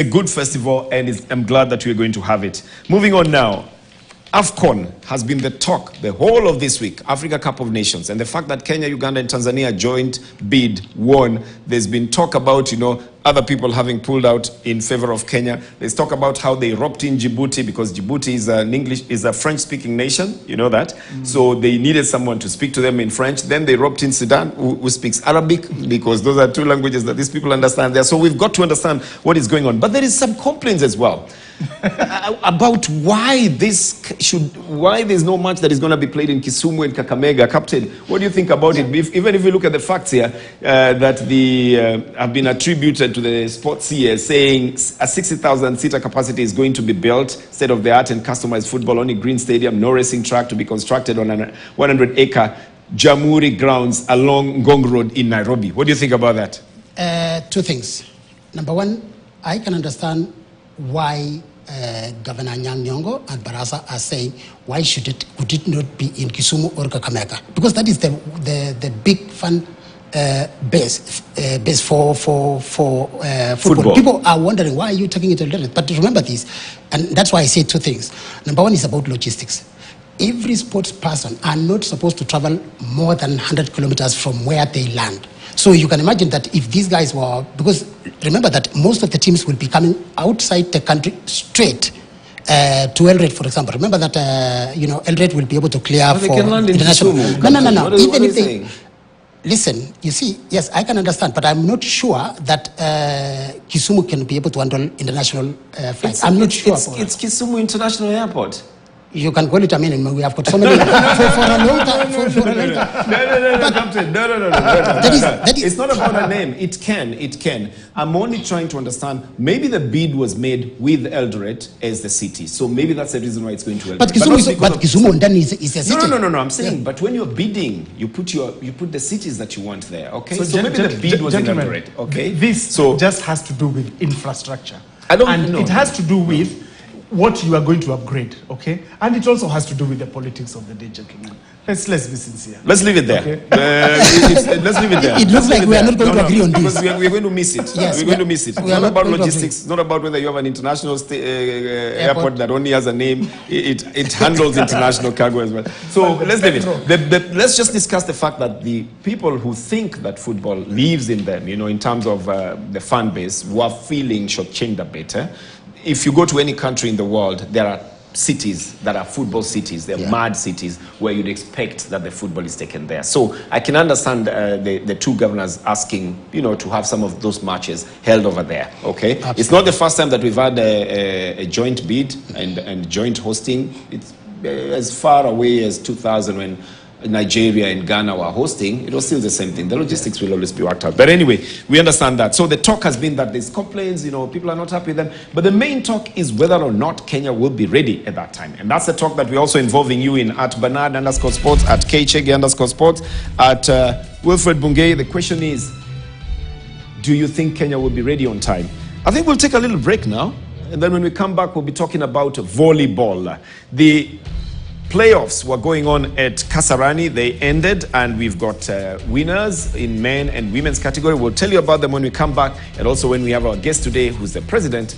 A good festival, and I'm glad that we're going to have it. Moving on now. AFCON has been the talk the whole of this week, Africa Cup of Nations, and the fact that Kenya, Uganda, and Tanzania joint bid won. There's been talk about, other people having pulled out in favor of Kenya. There's talk about how they roped in Djibouti because Djibouti is a French-speaking nation, you know that. So they needed someone to speak to them in French. Then they roped in Sudan, who speaks Arabic, because those are two languages that these people understand there. So we've got to understand what is going on. But there is some complaints as well about why there's no match that is going to be played in Kisumu and Kakamega. Captain, what do you think about it? Even if you look at the facts here, that have been attributed to the sports here, saying a 60,000-seater capacity is going to be built, state-of-the-art and customized football, only green stadium, no racing track to be constructed on a 100-acre Jamhuri grounds along Ngong Road in Nairobi. What do you think about that? Two things. Number one, I can understand why Governor Anyang' Nyong'o and Barasa are saying why could it not be in Kisumu or Kakamega, because that is the big fun base for football. People are wondering why are you taking it a but remember this, and that's why I say two things. Number one is about logistics. Every sports person are not supposed to travel more than 100 kilometers from where they land. So you can imagine that if these guys were, because remember that most of the teams will be coming outside the country straight to Eldoret, for example. Remember that, Eldoret will be able to clear for international. No. Even if they, listen, you see, yes, I can understand, but I'm not sure that Kisumu can be able to handle international flights. I'm not sure. It's Kisumu International Airport. You can call it, we have got so many, for a long time. No, Captain, no. That is, it's not about a name. It can. I'm only trying to understand, maybe the bid was made with Eldoret as the city. So maybe that's the reason why it's going to Eldoret. But Kisumu then is a city. No, I'm saying, but when you're bidding, you put the cities that you want there, okay? So maybe the bid was in Eldoret, okay? This just has to do with infrastructure. I don't know. It has to do with what you are going to upgrade, okay? And it also has to do with the politics of the day, gentlemen. Let's be sincere. Let's leave it there. Okay. Let's leave it there. It looks like we are not going to agree on this. Because we're going to miss it. Yes, we're going to miss it. It's not about logistics. It's not about whether you have an international airport that only has a name. It handles international cargo as well. So let's leave it. Let's just discuss the fact that the people who think that football lives in them, in terms of the fan base, who are feeling shortchanged a bit. If you go to any country in the world, there are cities that are football cities. They're mad cities where you'd expect that the football is taken there. So I can understand the two governors asking, to have some of those matches held over there. Okay, absolutely. It's not the first time that we've had a joint bid and joint hosting. It's as far away as 2000 when Nigeria and Ghana were hosting. It was still the same thing. The logistics will always be worked out. But anyway, we understand that. So the talk has been that there's complaints, people are not happy with them. But the main talk is whether or not Kenya will be ready at that time. And that's the talk that we're also involving you in at Bernard_sports, at KChege_sports, at Wilfred Bungei. The question is, do you think Kenya will be ready on time? I think we'll take a little break now. And then when we come back, we'll be talking about volleyball. The playoffs were going on at Kasarani. They ended, and we've got winners in men and women's category. We'll tell you about them when we come back, and also when we have our guest today, who's the president